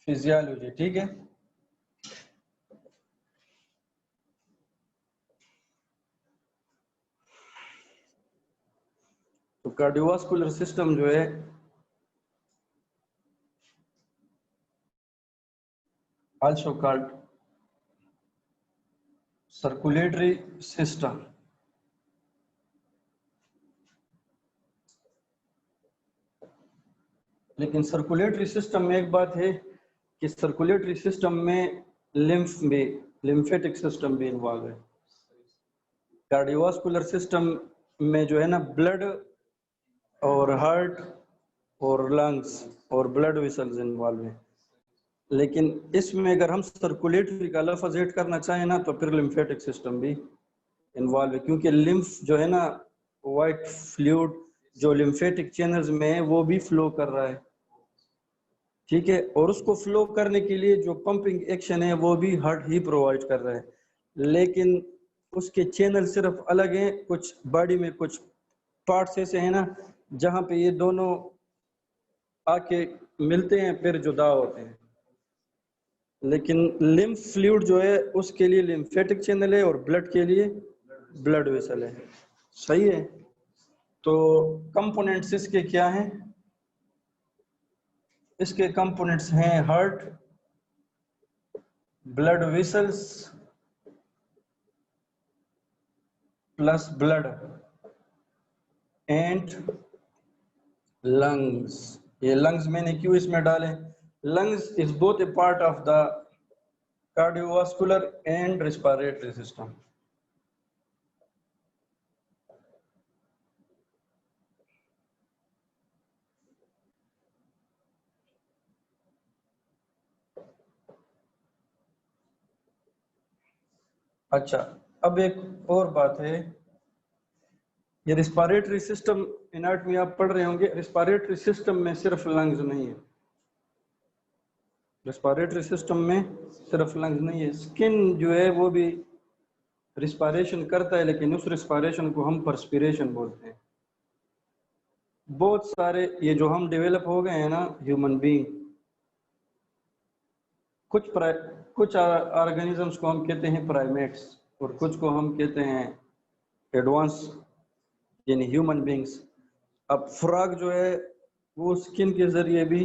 Physiology, ठीक है। तो कार्डियोवास्कुलर सिस्टम जो है आल्सो कॉल्ड सर्कुलेटरी सिस्टम। लेकिन सर्कुलेटरी सिस्टम में एक बात है कि सर्कुलेटरी सिस्टम में लिम्फेटिक सिस्टम भी इन्वॉल्व है। कार्डियोवास्कुलर सिस्टम में जो है ना ब्लड और हार्ट और लंग्स और ब्लड वेसल्स इन्वॉल्व है। लेकिन इसमें अगर हम सर्कुलेटरी का लफ्ज ऐड करना चाहें ना तो फिर लिम्फेटिक सिस्टम भी इन्वॉल्व है, क्योंकि लिम्फ जो है ना वाइट फ्लूइड जो लिम्फेटिक चैनल्स में है वो भी फ्लो कर रहा है, ठीक है। और उसको फ्लो करने के लिए जो पंपिंग एक्शन है वो भी हार्ट ही प्रोवाइड कर रहा है, लेकिन उसके चैनल सिर्फ अलग हैं। कुछ बॉडी में कुछ पार्ट्स ऐसे हैं ना जहाँ पे ये दोनों आके मिलते हैं फिर जुदा होते हैं। लेकिन लिम्फ फ्लूइड जो है उसके लिए लिम्फेटिक चैनल है और ब्लड के लिए ब्लड वेसल है, सही है। तो कंपोनेंट्स इसके क्या हैं? इसके कंपोनेंट्स हैं heart, blood vessels plus blood and lungs. ये लंग्स मैंने क्यों इसमें डाले? Lungs is both A part of the cardiovascular and respiratory system. अच्छा, अब एक और बात है, ये रिस्पिरेटरी सिस्टम एनाटॉमी आप पढ़ रहे होंगे। रिस्पिरेटरी सिस्टम में सिर्फ लंग्स नहीं है, रिस्पिरेटरी सिस्टम में सिर्फ लंग्स नहीं है। स्किन जो है वो भी रिस्पिरेशन करता है, लेकिन उस रिस्पिरेशन को हम पर्सपिरेशन बोलते हैं। बहुत सारे ये जो हम डेवलप हो गए हैं ना ह्यूमन बीइंग, कुछ ऑर्गेनिजम्स को हम कहते हैं प्राइमेट्स और कुछ को हम कहते हैं एडवांस यानी ह्यूमन बीइंग्स। अब फ्रॉग जो है वो स्किन के जरिए भी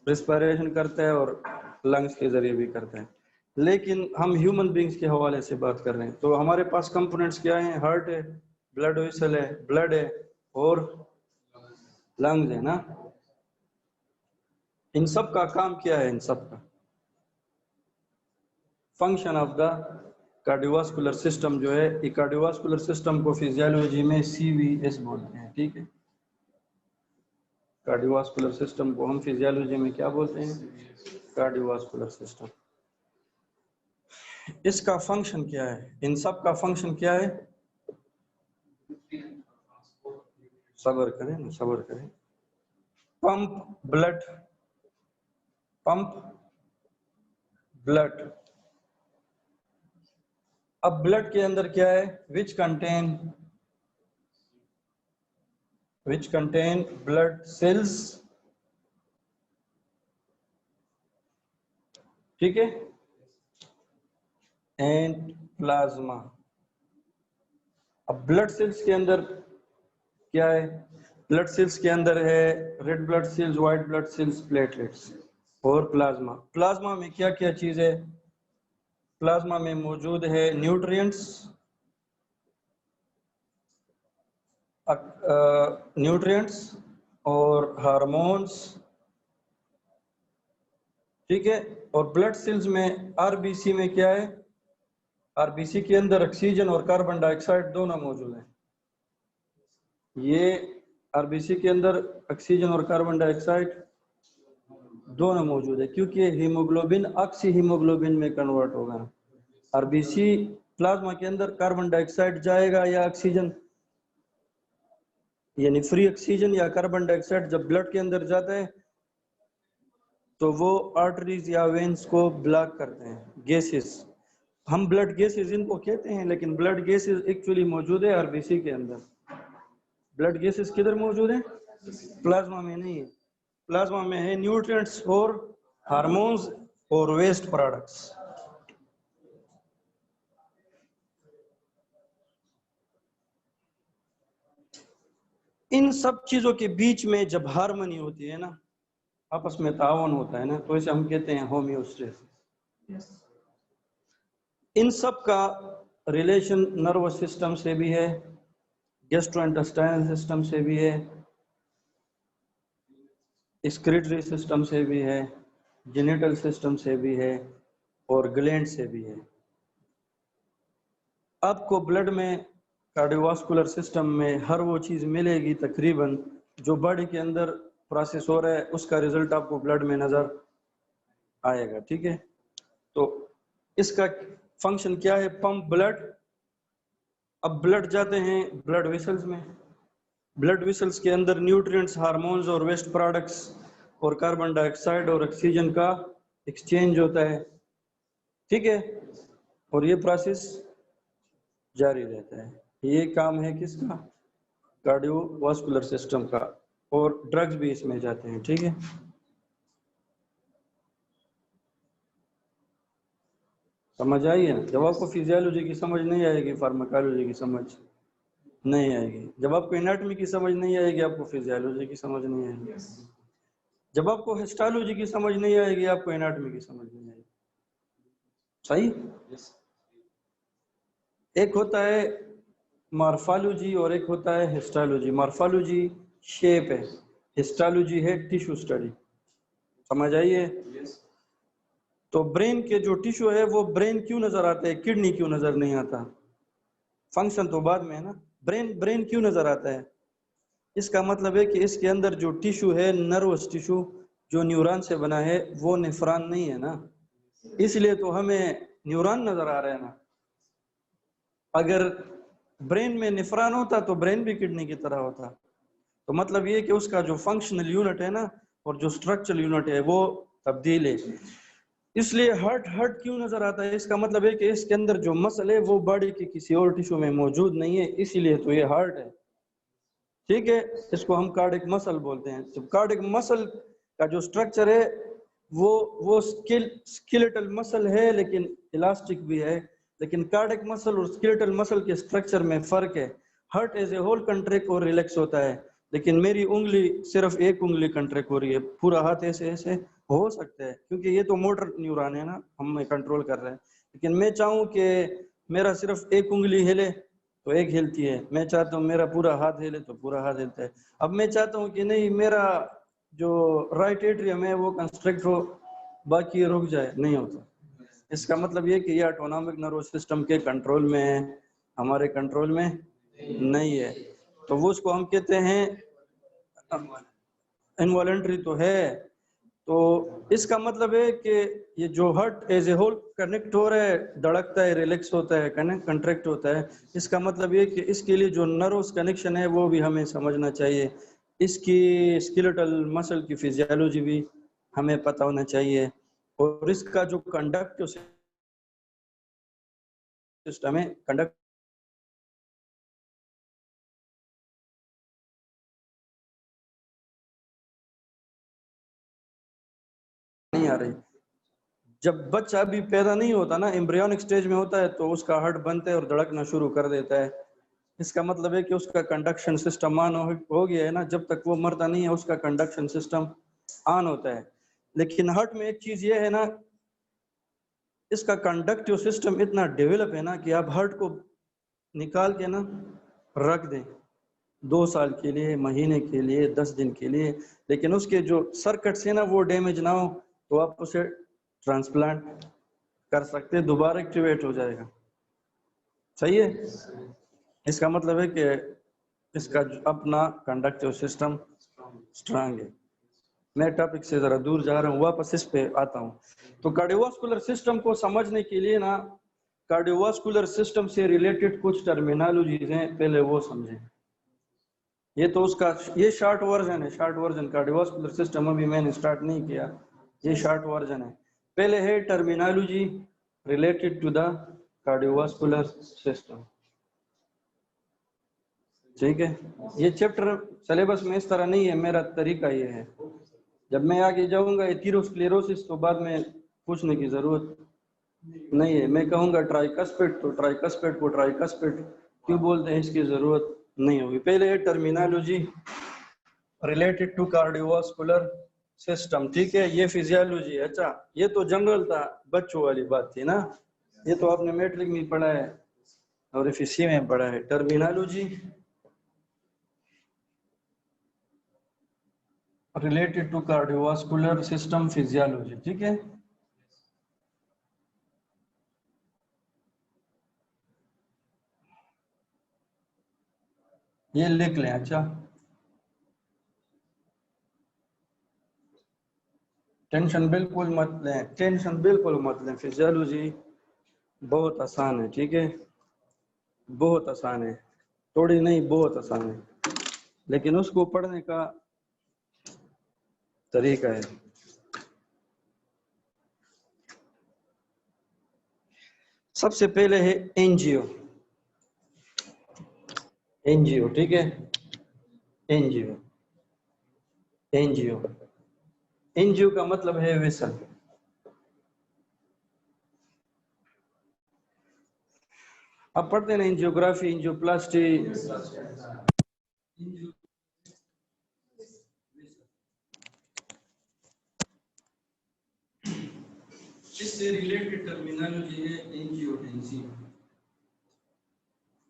रिस्पिरेशन करता है और लंग्स के जरिए भी करता है, लेकिन हम ह्यूमन बीइंग्स के हवाले से बात कर रहे हैं। तो हमारे पास कंपोनेंट्स क्या हैं? हार्ट है, ब्लड वेसल है, ब्लड है और लंग्स है ना। इन सब का काम क्या है? इन सब का function of the cardiovascular system जो है, ये कार्डियोवास्कुलर सिस्टम को फिजियोलॉजी में CVS बोलते हैं, ठीक है। कार्डियोवास्कुलर सिस्टम को हम फिजियोलॉजी में क्या बोलते हैं? Cardiovascular system. इसका फंक्शन क्या है? इन सब का फंक्शन क्या है? सब्र करें ना, सब्र करें। Pump blood, pump blood. अब ब्लड के अंदर क्या है? विच कंटेन ब्लड सेल्स, ठीक है, एंड प्लाज्मा। अब ब्लड सेल्स के अंदर क्या है? ब्लड सेल्स के अंदर है red blood cells, white blood cells, platelets और प्लाज्मा। प्लाज्मा में क्या क्या चीज है? प्लाज्मा में मौजूद है न्यूट्रिएंट्स, न्यूट्रिएंट्स और हार्मोन्स, ठीक है। और ब्लड सेल्स में आरबीसी में क्या है? आरबीसी के अंदर ऑक्सीजन और कार्बन डाइऑक्साइड दोनों मौजूद है। ये आरबीसी के अंदर ऑक्सीजन और कार्बन डाइऑक्साइड दोनों मौजूद है, क्योंकि हीमोग्लोबिन ऑक्सी हीमोग्लोबिन में कन्वर्ट होगा। आरबीसी प्लाज्मा के अंदर कार्बन डाइऑक्साइड जाएगा या ऑक्सीजन, यानी फ्री ऑक्सीजन या कार्बन डाइऑक्साइड जब ब्लड के अंदर जाता है तो वो आर्टरीज या वेन्स को ब्लॉक करते हैं। गैसेस, हम ब्लड गैसेस इनको कहते हैं, लेकिन ब्लड गैसेस एक्चुअली मौजूद है आरबीसी के अंदर। ब्लड गैसेस किधर मौजूद है? प्लाज्मा में नहीं है। प्लाज्मा में है न्यूट्रिएंट्स और हार्मोन्स और वेस्ट प्रोडक्ट्स। इन सब चीजों के बीच में जब हार्मनी होती है ना, आपस में तावन होता है ना, तो इसे हम कहते हैं होम्योस्टेसिस। इन सब का रिलेशन नर्वस सिस्टम से भी है, गैस्ट्रोइंटेस्टाइनल सिस्टम से भी है, एक्सक्रीटरी सिस्टम से भी है, जेनिटल सिस्टम से भी है और ग्लैंड से भी है। आपको ब्लड में कार्डियोवास्कुलर सिस्टम में हर वो चीज़ मिलेगी तकरीबन जो बॉडी के अंदर प्रोसेस हो रहा है, उसका रिजल्ट आपको ब्लड में नज़र आएगा। ठीक है, तो इसका फंक्शन क्या है? Pump blood. अब ब्लड जाते हैं ब्लड वेसल्स में। ब्लड वेसल्स के अंदर न्यूट्रिएंट्स, हार्मोन्स और वेस्ट प्रोडक्ट्स और कार्बन डाइऑक्साइड और ऑक्सीजन का एक्सचेंज होता है। ठीक है, और ये प्रोसेस जारी रहता है। ये काम है किसका? कार्डियोवास्कुलर सिस्टम का। और ड्रग्स भी इसमें जाते हैं। ठीक है, समझ आई है ना? जब आपको फिजियोलॉजी की समझ नहीं आएगी, फार्माकोलॉजी की समझ नहीं आएगी। जब आपको एनाटॉमी की समझ नहीं आएगी, आपको फिजियोलॉजी की समझ नहीं आएगी। जब आपको हिस्टोलॉजी की समझ नहीं आएगी, आपको एनाटॉमी की समझ नहीं आएगी। सही? एक होता है मॉर्फोलॉजी और एक होता है हिस्टोलॉजी। मॉर्फोलॉजी शेप है, हिस्टोलॉजी है टिश्यू स्टडी। समझ आइए? तो ब्रेन के जो टिश्यू है वो ब्रेन क्यों नजर आता है, किडनी क्यों नजर नहीं आता? फंक्शन तो बाद में है ना। ब्रेन ब्रेन क्यों नजर आता है? इसका मतलब है कि इसके अंदर जो टिश्यू है, नर्वस टिश्यू जो न्यूरॉन से बना है, वो नेफ्रॉन नहीं है ना, इसलिए तो हमें न्यूरॉन नजर आ रहा है ना। अगर ब्रेन में नेफ्रॉन होता तो ब्रेन भी किडनी की तरह होता। तो मतलब ये कि उसका जो फंक्शनल यूनिट है ना और जो स्ट्रक्चरल यूनिट है वो तब्दील है। इसलिए हार्ट हार्ट क्यों नजर आता है? इसका मतलब है कि इसके अंदर जो मसल है वो बॉडी के किसी और टिश्यू में मौजूद नहीं है, इसीलिए तो ये हार्ट है। ठीक है, इसको हम कार्डिक मसल बोलते हैं। तो कार्डिक मसल का जो स्ट्रक्चर है वो स्केलेटल मसल है लेकिन इलास्टिक भी है। लेकिन कार्डिक मसल और स्केलेटल मसल के स्ट्रक्चर में फर्क है। Heart as a whole contract और रिलैक्स होता है, लेकिन मेरी उंगली सिर्फ एक उंगली कंट्रैक्ट हो रही है, पूरा हाथ ऐसे ऐसे हो सकता है क्योंकि ये तो मोटर न्यूरॉन है ना, हम कंट्रोल कर रहे हैं। लेकिन मैं चाहूँ कि मेरा सिर्फ एक उंगली हिले तो एक हिलती है, मैं चाहता हूँ मेरा पूरा हाथ हिले तो पूरा हाथ हिलता है। अब मैं चाहता हूँ कि नहीं, मेरा जो राइट एट्रियम है वो कंस्ट्रक्ट हो, बाकी ये रुक जाए, नहीं होता। इसका मतलब ये कि ये ऑटोनॉमिक नर्वस सिस्टम के कंट्रोल में है, हमारे कंट्रोल में नहीं है। तो वो उसको हम कहते हैं इनवॉलंटरी तो है। तो इसका मतलब है कि ये जो heart as a whole connect हो रहा है, धड़कता है, रिलैक्स होता है, कनेक्ट कंट्रैक्ट होता है, इसका मतलब ये कि इसके लिए जो नर्वस कनेक्शन है वो भी हमें समझना चाहिए। इसकी स्केलेटल मसल की फिजियोलॉजी भी हमें पता होना चाहिए। और इसका जो कंडक्टिव सिस्टम है, कंडक्ट नहीं आ रही। जब बच्चा अभी पैदा नहीं होता ना, एम्ब्रियोनिक स्टेज में होता है, तो उसका हार्ट बनता है और धड़कना शुरू कर देता है। इसका मतलब है कि उसका कंडक्शन सिस्टम ऑन हो गया है ना, जब तक वो मरता नहीं है उसका कंडक्शन सिस्टम ऑन होता है। लेकिन हार्ट में एक चीज ये है ना, इसका कंडक्टिव सिस्टम इतना डेवलप है ना कि आप हार्ट को निकाल के ना रख दें 2 साल के लिए, महीने के लिए, 10 दिन के लिए, लेकिन उसके जो सर्किट्स है ना वो डैमेज ना हो, तो आप उसे ट्रांसप्लांट कर सकते हैं, दोबारा एक्टिवेट हो जाएगा। सही है? इसका मतलब है कि इसका अपना कंडक्टिव सिस्टम स्ट्रांग है। मैं टॉपिक से जरा दूर जा रहा हूँ, वापस इस पे आता हूँ। तो कार्डियोवास्कुलर सिस्टम को समझने के लिए ना, कार्डियोवास्कुलर सिस्टम से रिलेटेड कुछ टर्मिनोलॉजीज हैं, पहले वो समझें। ये तो उसका ये शॉर्ट वर्जन है, शॉर्ट वर्जन। कार्डियोवास्कुलर सिस्टम अभी मैंने स्टार्ट नहीं किया, ये शॉर्ट वर्जन है। पहले है terminology related to the cardiovascular system. ठीक है, ये चैप्टर सिलेबस में इस तरह नहीं है, मेरा तरीका ये है। जब मैं आगे जाऊंगा एथेरोस्क्लेरोसिस तो बाद में पूछने की जरूरत नहीं है, मैं कहूंगा ट्राइकस्पिड तो ट्राइकस्पिड को ट्राइकस्पिड क्यों बोलते हैं इसकी जरूरत नहीं होगी। पहले है terminology related to cardiovascular system, ठीक है, ये फिजियोलॉजी। अच्छा ये तो जनरल था, बच्चों वाली बात थी ना, ये तो आपने मैट्रिक में पढ़ा है और एफएससी में पढ़ा है। Terminology related to cardiovascular system physiology, ठीक है। ये लिख लें। अच्छा टेंशन बिल्कुल मत लें, टेंशन बिल्कुल मत लें, फिजियोलॉजी बहुत आसान है, ठीक है, बहुत आसान है, थोड़ी नहीं बहुत आसान है, लेकिन उसको पढ़ने का तरीका है। सबसे पहले है एनजीओ, एनजीओ ठीक है, एनजीओ, एनजीओ, एनजीओ का मतलब है वेसल। अब पढ़ते हैं एंजियोग्राफी, एंजियोप्लास्टी, इससे रिलेटेड टर्मिनोलॉजी है एंजियोटेंसिन,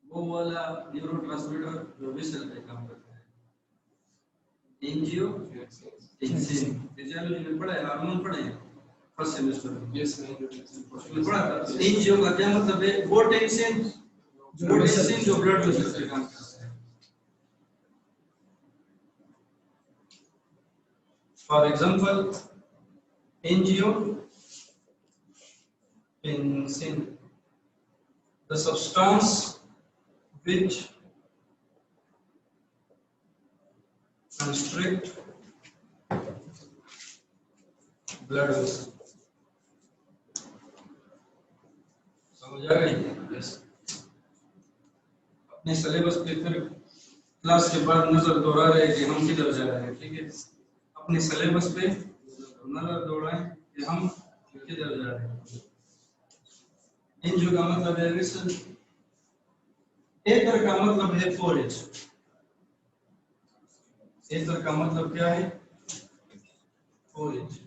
वो वाला न्यूरोट्रांसमीटर जो वेसल पे काम करता है। एंजियोटेंसिन फिजियोलॉजी में पढ़ा है, हार्मोन पढ़े हैं फर्स्ट सेमेस्टर में, यस उसमें पढ़ा था। एंजियो का क्या मतलब है? वो टेंशन जो ब्लड वेसल पे काम करता है। For example angiotensin, the substance which constrict blood vessel। समझ आ गई? यस। अपने सिलेबस पे फिर क्लास के बाद नजर दौड़ा रहे कि हम किधर जा रहे हैं, ठीक है, अपने सिलेबस पे नजर दौड़ाएं कि हम किधर जा रहे हैं। एंजियो का मतलब है वेसल, एथर का मतलब है फोरेज, एथर का मतलब क्या है? फोरेज।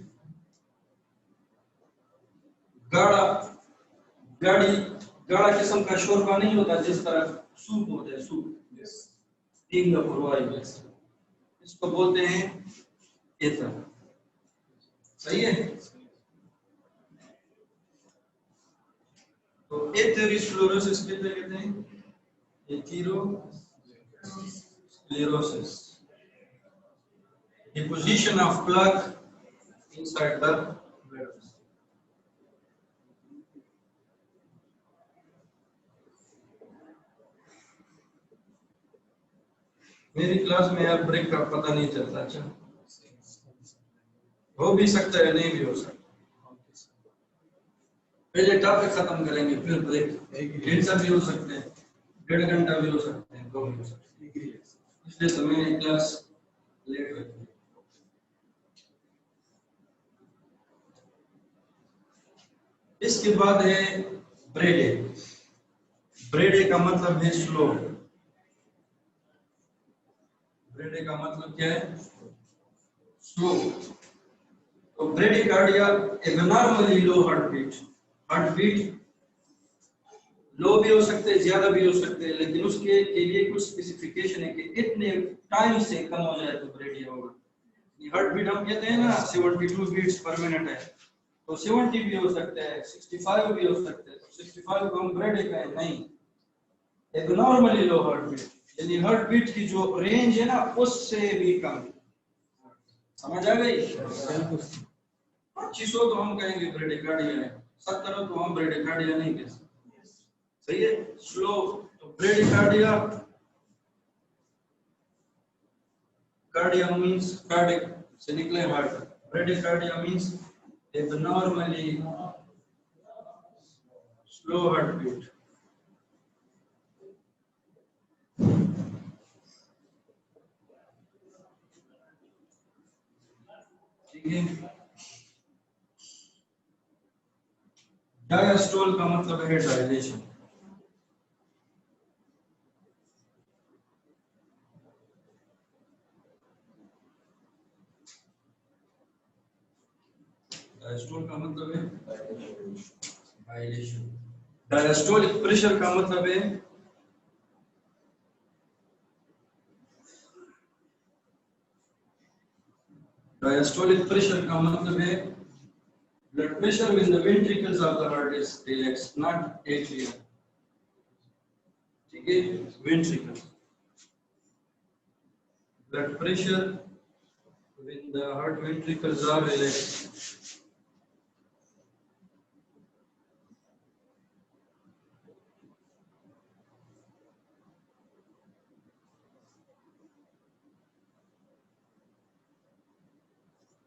गाढ़ा, गाढ़ी, गाढ़ा किस्म का शोरबा नहीं होता जिस तरह सूप होता है, सूप तीन का फरवाई, इसको बोलते हैं एथर। सही है? तो एथेरोस्क्लेरोसिस किसे कहते हैं? Atherosclerosis, deposition of plaque inside the blood। मेरी क्लास में यार ब्रेक का पता नहीं चलता। अच्छा हो भी सकता है, नहीं भी हो सकता। पहले टॉपिक खत्म करेंगे फिर ब्रेक, एक घंटा भी हो सकते हैं, 1.5 घंटा भी हो सकते हैं, 2 भी हो सकते हैं, इसलिए तो मैंने क्लास लेट रखी। इसके बाद है ब्रेडे, ब्रेडे का मतलब है स्लो, ब्रेडे का मतलब क्या है? स्लो। तो ब्रेडिकार्डिया एबनॉर्मली लो हार्ट बीट, हार्ट बीट लो भी हो सकते हैं, ज्यादा भी हो सकते हैं, लेकिन उसके के लिए कुछ स्पेसिफिकेशन है कि इतने टाइम से कम हो जाए तो ब्रेडिया होगा। हार्ट बीट हम कहते हैं ना 72 बीट्स पर मिनट है, तो 70 भी हो सकता है, 65 भी हो सकते हैं, तो 65 को हम ब्रेडिया कहें नहीं, एबनॉर्मली लो हार्ट बीट, यानी हार्ट बीट की जो रेंज है ना उससे भी कम। समझ आ गई? 2500 तो हम कहेंगे ब्रेडिकार्डिया है, 70 तो हम ब्रेडिकार्डिया नहीं कह सकते। सही है? स्लो, तो ब्रेडिकार्डिया, कार्डिया मींस कार्डिक से निकले heart, bradycardia means abnormally slow heartbeat। है। डायस्टोल का मतलब है डायलेशन। डायस्टोल का मतलब है डायलेशन। डायस्टोलिक प्रेशर का मतलब है blood pressure when the ventricles of the heart is relaxed, not atria. ठीक है, ventricles. Blood pressure when the heart ventricles are relaxed.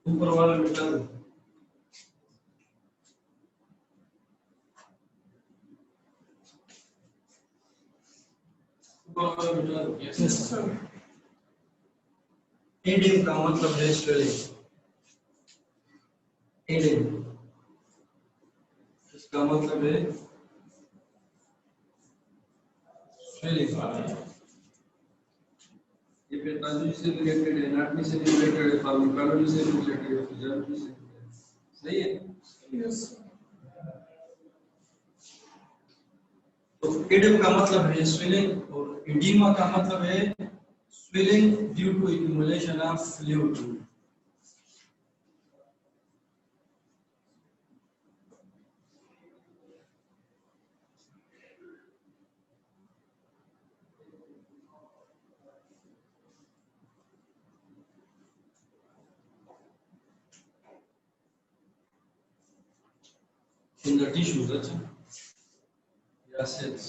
ऊपर वाला मिटा दो। Yes, sir. एडिम का मतलब है स्वेलिंग। एडिम इसका मतलब है स्वेलिंग। ये पेथोलॉजी से रिलेटेड है, एनाटॉमी से रिलेटेड है, फार्माकोलॉजी से रिलेटेड है, फिजियोलॉजी से। सही है? यस। तो एडिम का मतलब है स्वेलिंग और एडिमा का मतलब है swelling due to accumulation of fluid. In the tissues, अच्छा, या cells.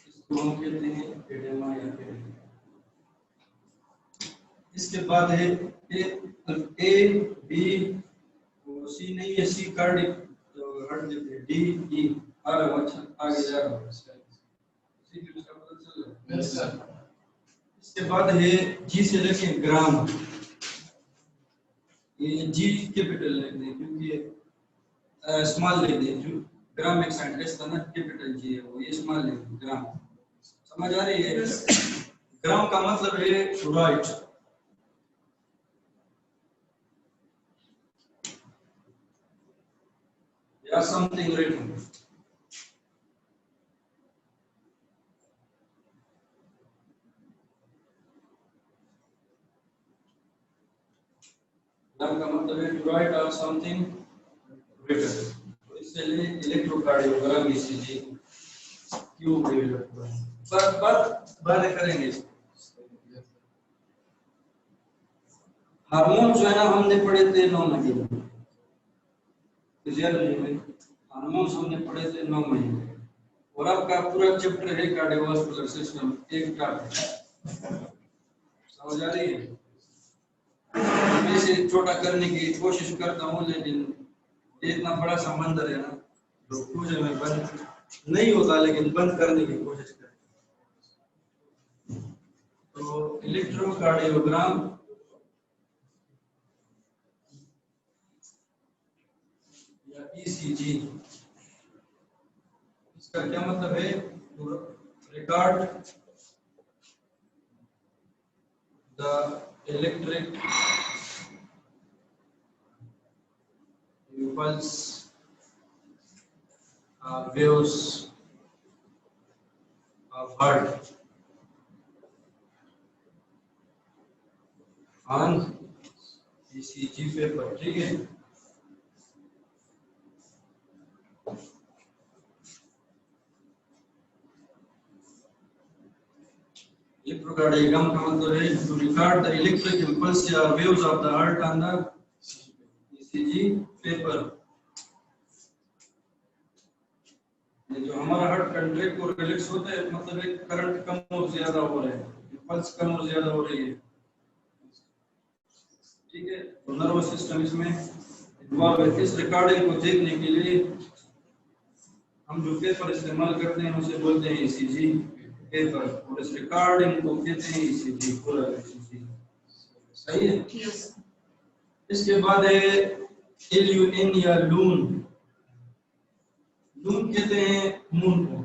इसको हम कहते हैं एडेमा या एडिमा। इसके बाद है ए बी और सी नहीं है, सी कार्डिक तो हट देते हैं, डी ई आर। अच्छा आगे जा रहा हूँ, सी की उसका पता चल रहा है। Yes sir. इसके बाद है जी से लेके ग्राम। ये जी कैपिटल लिख दें क्योंकि स्मॉल लिख दें, जो ग्राम एक साइंटिस्ट था ना, कैपिटल जी है वो, ये स्मॉल लिख दें ग्राम। समझ आ रही है? ग्राम का मतलब है राइट। या समथिंग रिटन। ग्राम का मतलब है टू राइट और समथिंग रिटन। तो इससे लिए इलेक्ट्रोकार्डियोग्राम ईसीजी क्यों डेवलप हुआ है, बात करेंगे। हार्मोन जो है ना, हमने पढ़े थे 9 महीने फिजियोलॉजी में। हार्मोन्स हमने पढ़े थे 9 महीने और आपका पूरा चैप्टर है कार्डियोवास्कुलर सिस्टम, एक टॉपिक। समझ आ रही है? मैं इसे छोटा करने की कोशिश करता हूँ, लेकिन इतना बड़ा समंदर है ना, तो कुछ में बंद नहीं होता, लेकिन बंद करने की कोशिश करते। तो इलेक्ट्रोकार्डियोग्राम या ईसीजी, इसका क्या मतलब है? Record the electric impulse waves of heart on ECG paper। ठीक है? इलेक्ट्रोकार्डियोग्राम का मतलब है to record the electric impulse or waves of the heart on the ECG paper। जो हमारा हार्ट कंट्रैक्ट और रिलैक्स होता है, मतलब एक करंट कम और ज्यादा हो रहा है, पल्स कम और ज्यादा हो रही है। ठीक है? तो नर्वस सिस्टम इसमें इन्वॉल्व है। इस रिकॉर्डिंग को देखने के लिए हम जो पेपर इस्तेमाल करते हैं उसे बोलते हैं ईसीजी पेपर और इस रिकॉर्डिंग को कहते हैं ईसीजी, पूरा ईसीजी। सही है। इसके बाद है LUN या लून। लून कहते हैं मून को।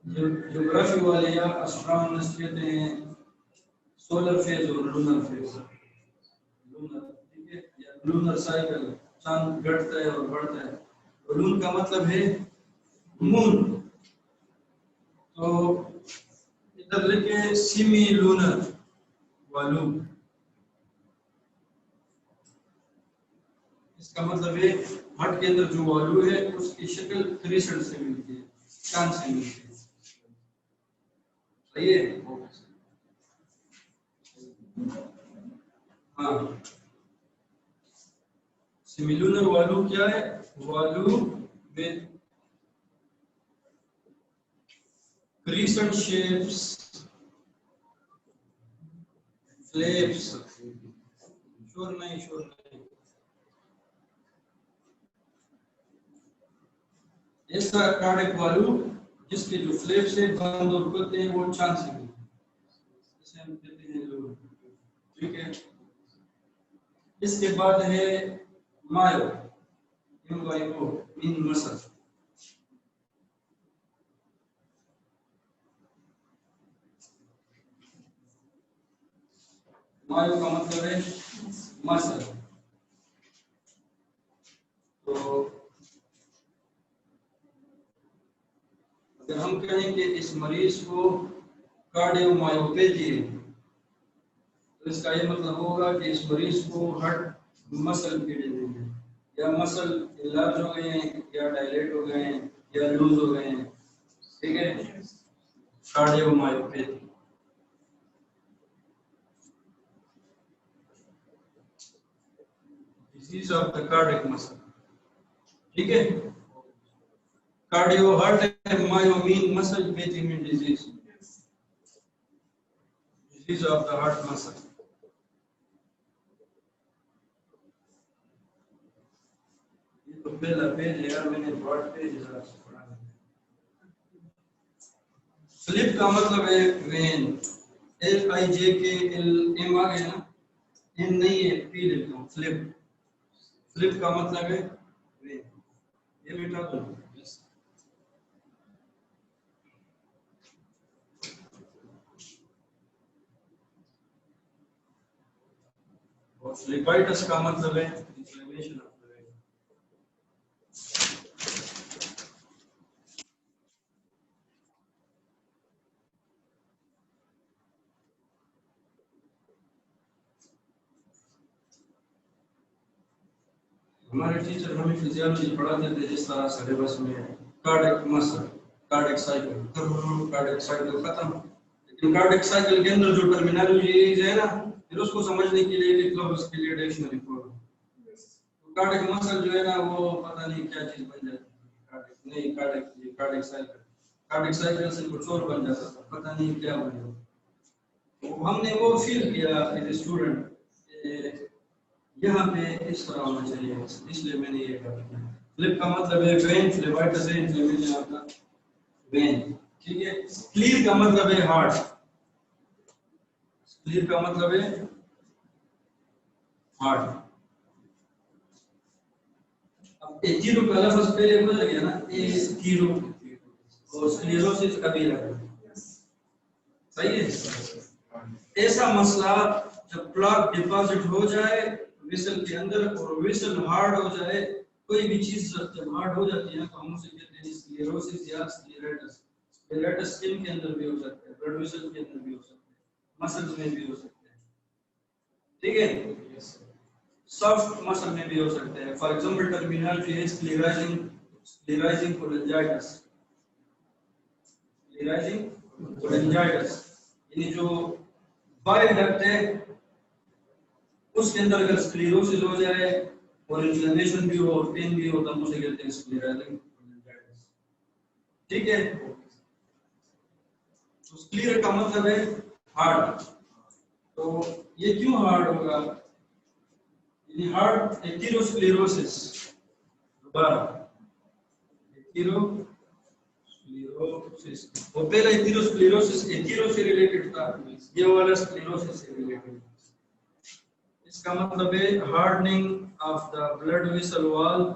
ज्योग्राफी वाले या एस्ट्रोनॉमर्स कहते हैं सोलर फेज और लूनर फेज। लूनर, ठीक है, या लूनर साइकिल, चांद घटता है और बढ़ता है। तो लून का मतलब है मून। तो इधर लिखे सेमी लूनर वालू, इसका मतलब है हट के अंदर जो वालू है उसकी शक्ल क्रिसेंट से मिलती है, चांद से मिलती है। सही है। हाँ, सेमीलुनर वालू क्या है? वालू with crescent shapes, flaps, sure नहीं, ऐसा कार्डिक वालू जिसके जो फ्लैप्स है बंद और खुलते हैं वो चांद से मिलते हैं, इसे हम कहते हैं लून। ठीक है। इसके बाद है मायो, MYO मीन मसल। मायो का मतलब है मसल। तो अगर हम कहें कि इस मरीज को कार्डियोमायोपैथी है तो इसका ये मतलब होगा कि इस मरीज को हार्ट मसल पीड़ित है, या मसल इलाज हो गए हैं, या डायलेट हो गए हैं, या लूज हो गए हैं। ठीक है, cardiomyopathy. Disease of the cardiac muscle. ठीक है, कार्डियो हार्ट है, myo mean muscle, pathy mean disease, disease of the heart muscle. ये तो पहला पेज है यार, मैंने ब्रॉड पेज जरा से पढ़ा। स्लिप का मतलब है वेन, LIJKLM आ गया ना, एम नहीं है, पी लेता हूँ, स्लिप। स्लिप का मतलब है वेन, ये बेटा दो। और स्लिपाइटिस का मतलब है इन्फ्लेमेशन ऑफ द वेन। हमारे टीचर हमें फिजियोलॉजी पढ़ाते थे जिस तरह सिलेबस में cardiac muscle, cardiac cycle, cardiac cycle खत्म। लेकिन कार्डियक साइकिल के अंदर जो टर्मिनोलॉजी है ना, फिर उसको समझने के लिए लिख लो उसके लिए डिक्शनरी खोलो। तो कार्डियक मसल जो है ना वो पता नहीं क्या चीज बन जाती है, कार्डियक नहीं, कार्डियक साइकिल, कार्डियक साइकिल से कुछ और बन जाता था, पता नहीं क्या बन जाता। तो हमने वो फील किया एज स्टूडेंट, यहाँ पे इस तरह होना चाहिए, इसलिए मैंने ये कर दिया। फ्लिप का मतलब है वेन, फ्लेबाइटिस है इन्फ्लेमेशन ऑफ द वेन। ठीक है। क्लियर का मतलब है हार्ट, क्लियर का मतलब है हार्ट। अब एथीरो का लफ्ज पहले बोला गया ना, एथीरो, और स्क्लेरोसिस अभी लगा। सही है। ऐसा मसला जब प्लाक डिपॉजिट हो जाए वेसल के अंदर और वेसल हार्ड हो जाए, कोई भी चीज जब हार्ड हो जाती है तो हम उसे कहते हैं स्क्लेरोसिस या स्क्लेराइटिस। स्क्लेराइटिस स्किन के अंदर भी हो सकता है, ब्लड वेसल के अंदर भी हो सकता है, मसल्स में भी हो सकता है। ठीक है, सॉफ्ट मसल में भी हो सकता है। फॉर एग्जांपल टर्मिनोलॉजी है स्क्लेराइजिंग कोलेंजाइटिस, स्क्लेराइजिंग कोलेंजाइटिस, यानी जो बाइल डक्ट है उसके अंदर अगर स्क्लेरोसिस हो जाए और इन्फ्लेमेशन भी हो और पेन भी हो तब उसे कहते हैं स्क्लेराइजिंग कोलेंजाइटिस। ठीक है, तो स्क्लेर का मतलब है हार्ड। तो ये क्यों हार्ड होगा? यानी हार्ड एथेरोस्क्लेरोसिस, दोबारा एथेरोस्क्लेरोसिस, वो पहला एथेरोस्क्लेरोसिस एथेरो से रिलेटेड था, ये वाला स्क्लेरोसिस से रिलेटेड। इसका मतलब है hardening of the blood vessel wall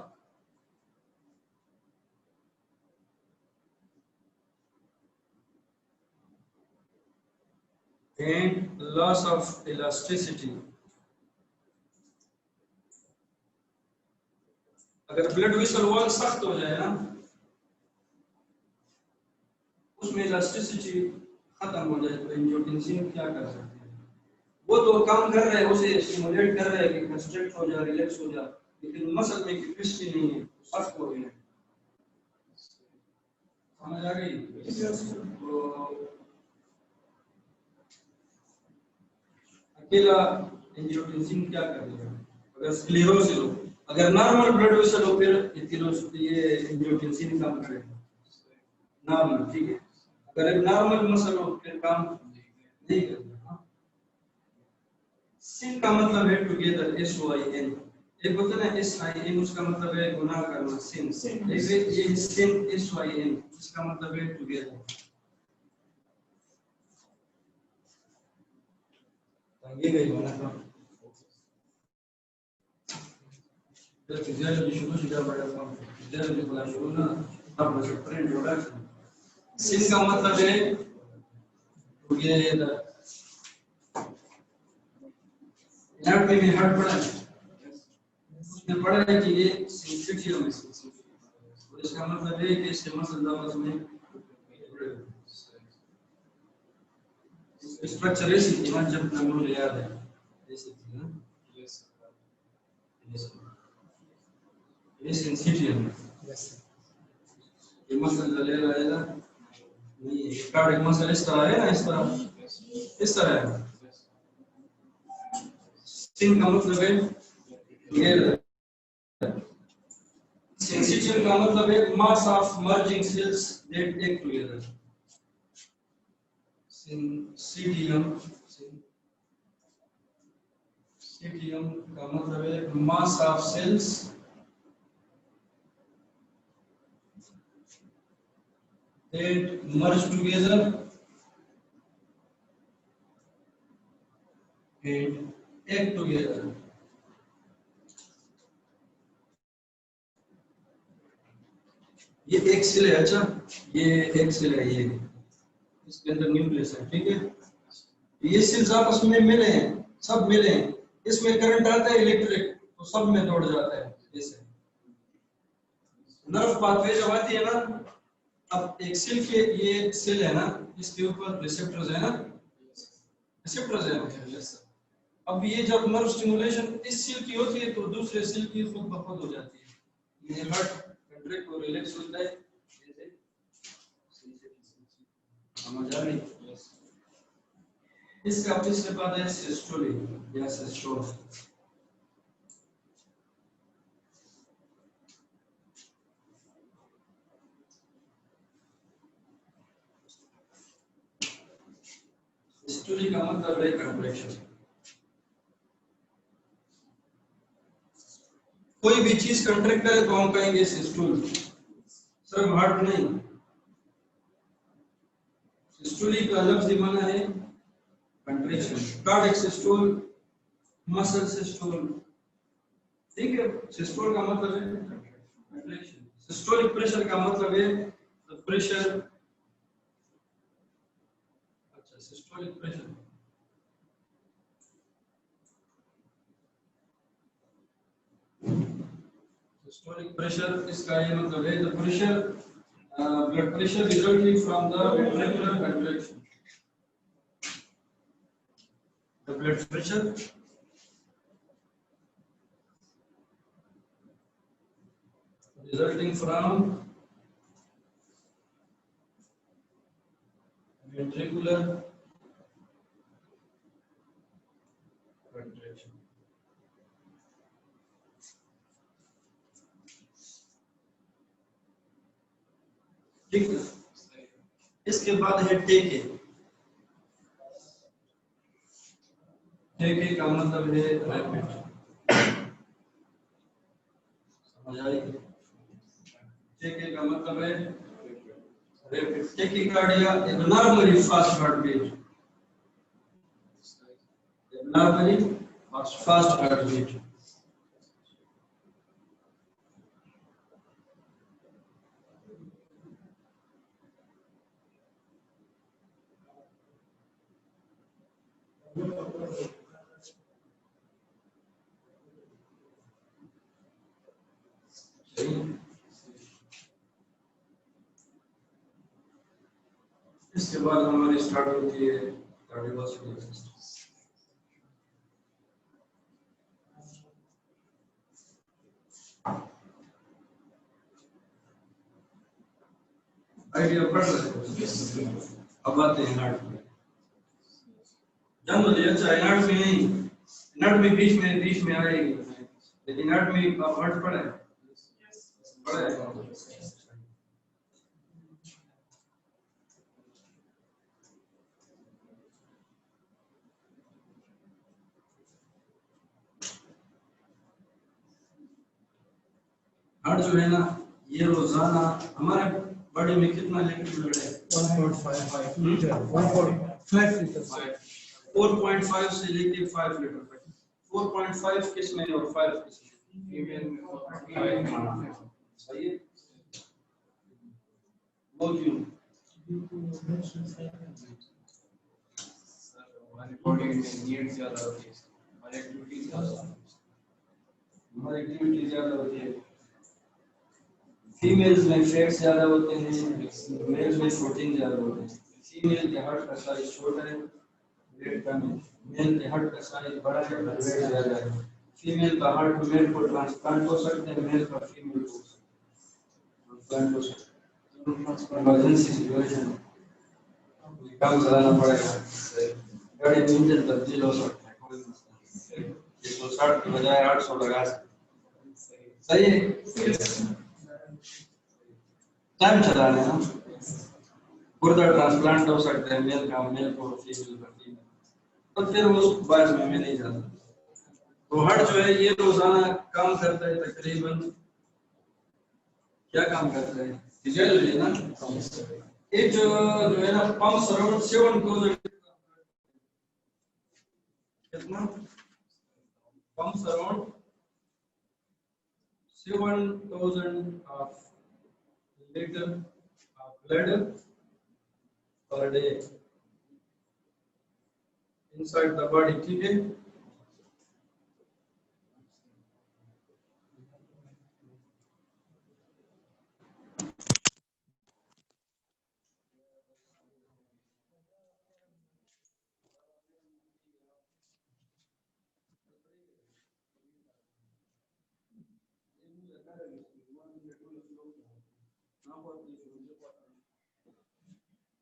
and loss of elasticity। अगर ब्लड वेसल वॉल सख्त हो जाए ना, उसमें इलास्टिसिटी खत्म हो जाए, तो एंजियोटेंसिन क्या कर सकते हैं? वो तो काम कर रहे हैं, उसे स्टिमुलेट कर रहे हैं कि कंस्ट्रक्ट हो जाए, रिलैक्स हो जाए, लेकिन मसल में कैपेसिटी नहीं है, सख्त हो गई है। समझ आ गई? तो अकेला एंजियोटेंसिन क्या करेगा? अगर स्क्लेरोसिस हो, अगर नॉर्मल ब्लड वेसल हो, फिर ये एंजियोटेंसिन काम करेगा नॉर्मल, ठीक है। अगर एक नॉर्मल मसल हो, फिर काम नहीं करेगा। सिन का मतलब है टुगेदर, SYN। एक होता है ना SIN, उसका मतलब है गुनाह करना, सिन। ये सिन SYN, इसका मतलब है टुगेदर। ये गई वाला का जल्दी शुरू से जब बड़ा काम जल्दी बोला शुरू ना, अब मुझे प्रिंट हो रहा है। सिन का मतलब है टुगेदर। एनाटॉमी में हट पड़ा है, उसने पढ़ा है कि ये सिंसिटिव है, तो इसका मतलब है कि इसके मसल आपस में स्ट्रक्चर ऐसी थी ना, जब मुझे याद है ऐसी थी ना, ये सेंसिटिव है। ये मसल ले आएगा नहीं, कार्डियक मसल इस तरह है ना, इस तरह है। सिन का मतलब है ये, सेंसिटिव का मतलब है mass of merging cells that take together. Syncytium का मतलब है mass of cells that merge together and act together। ये एक सेल है, अच्छा ये एक सेल है, ये इसके अंदर न्यूक्लियस है, ठीक है। ये सेल्स आपस में मिले हैं, सब मिले हैं, इसमें करंट आता है इलेक्ट्रिक, तो सब में दौड़ जाता है। जैसे नर्व पाथवे जब आती है ना, अब एक सेल के, ये सेल है ना, इसके ऊपर रिसेप्टर्स है ना, रिसेप्टर्स है। अब ये जब नर्व स्टिमुलेशन इस सेल की होती है, तो दूसरे सेल की खुद ब खुद हो जाती है। ये हार्ट कंट्रैक्ट और रिलैक्स होता है, जैसे समझ आ रही? इसका पिछले बाद है सिस्टोली या सिस्टोल। सिस्टोली का मतलब है कंट्रैक्शन। कोई भी चीज कंट्रैक्ट करे तो हम कहेंगे सिस्टोल, सिर्फ हार्ट नहीं। सिस्टोली का लफ्ज़ माना है contraction. Cardiac systole, muscle systole, ठीक है। सिस्टोल का मतलब है कंट्रैक्शन। सिस्टोलिक प्रेशर का मतलब है द प्रेशर, अच्छा सिस्टोलिक प्रेशर, सिस्टोलिक प्रेशर इसका ये मतलब है the pressure, blood pressure resulting from the ventricular contraction। The blood pressure resulting from ventricular contraction। ठीक है। इसके बाद है टेके। टेके का मतलब है रैपिड, समझ आई? टेकी का मतलब है rapid tachycardia, abnormally fast heart beat, abnormally fast heart beat. इसके बाद हमारी स्टार्ट होती है कार्डियोवास्कुलर सिस्टम। आइडिया पढ़ रहे हैं। अब आते हैं हार्ट में। जानते हैं अच्छा हार्ट में नहीं, हार्ट में बीच में आएगी, लेकिन हार्ट में अब हार्ट पड़ा है, पड़ा है। हार्ट जो है ना, ये रोजाना हमारे बॉडी में कितना लीटर ब्लड है? 1.55 लीटर, 1.5 लीटर, 4.5 से लेके 5 लीटर तक। 4.5 किस में और 5 किस में? फीमेल में। सही है। वो क्यों? हमारी बॉडी में नीड ज्यादा होती है, हमारी एक्टिविटी ज्यादा होती है। फीमेल्स में फैट्स ज्यादा होते हैं, मेल्स में प्रोटीन ज्यादा होते हैं। फीमेल के हार्ट का साइज छोटा है, वेट कम है। मेल के हार्ट का साइज बड़ा है, वेट ज्यादा है। फीमेल का हार्ट मेल को ट्रांसप्लांट हो सकते हैं, मेल का फीमेल को ट्रांसप्लांट हो सकते हैं। इमरजेंसी सिचुएशन काम चलाना पड़ेगा, गाड़ी में इंजन तब्दील हो सकता है, कोई मसला नहीं। 160 की बजाय 800 लगा सकते। सही है। टाइम चलाना है ना, गुर्दा ट्रांसप्लांट हो सकता है, मेल का मेल को, फीमेल का फीमेल, तो फिर उस बारे में मैं नहीं जानता। तो हार्ट जो है ये रोजाना काम करता है तकरीबन, क्या काम करता है? फिजियोलॉजी ना, एक जो है ना पंप्स अराउंड 7,000, कितना pumps around 7,000 of liter of blood per day inside the body, ठीक है।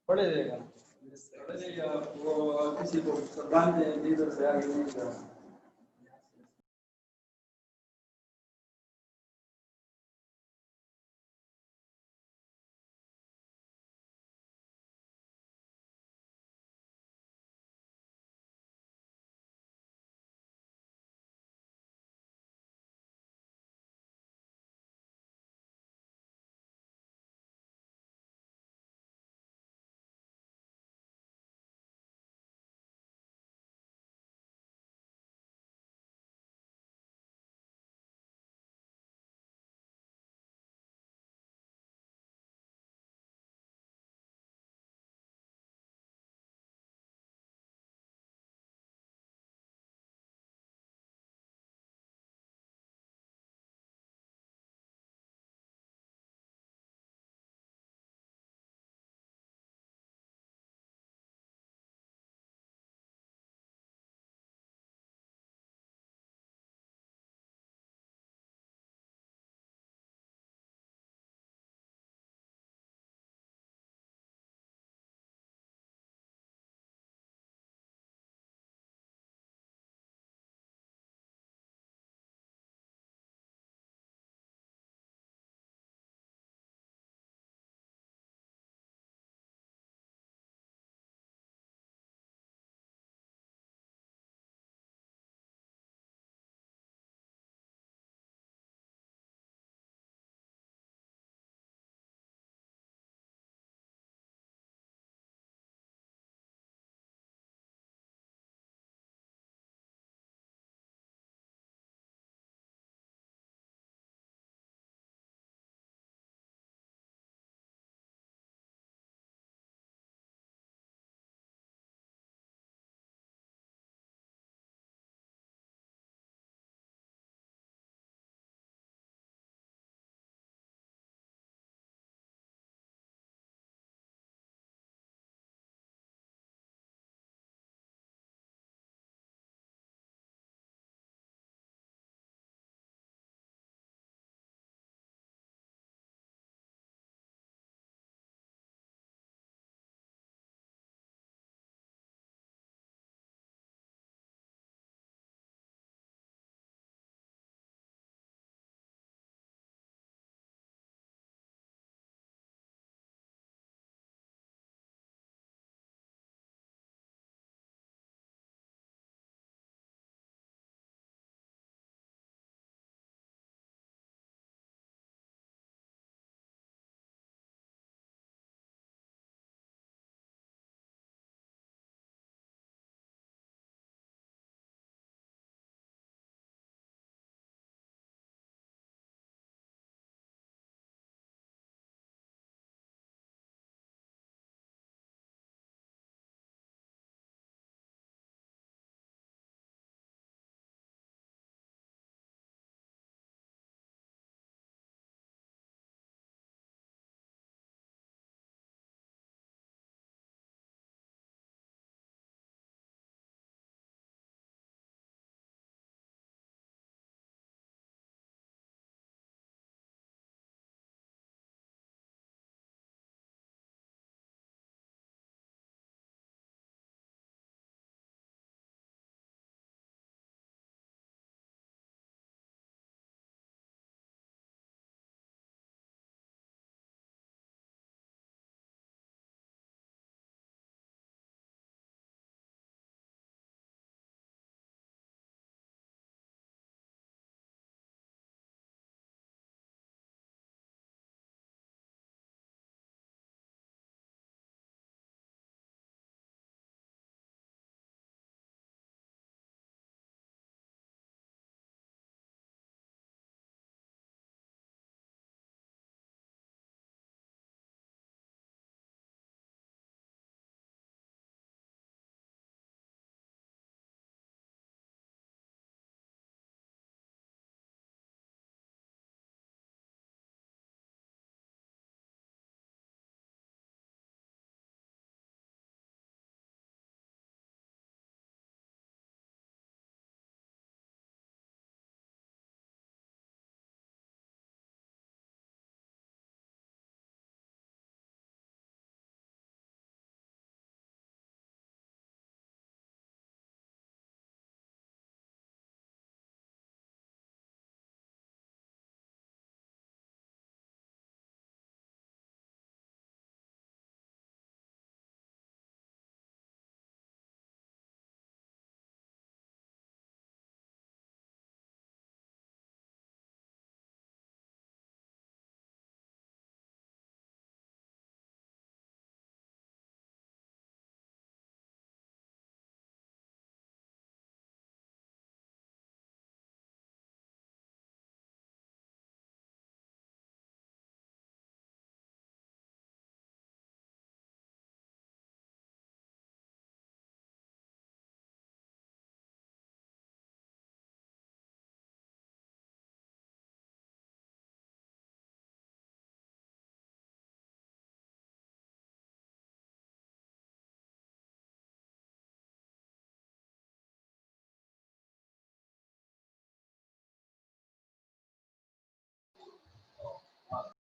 पढ़े रहेगा, पढ़े रहेगा, वो किसी को बांध दे, इधर से आगे नहीं जाना।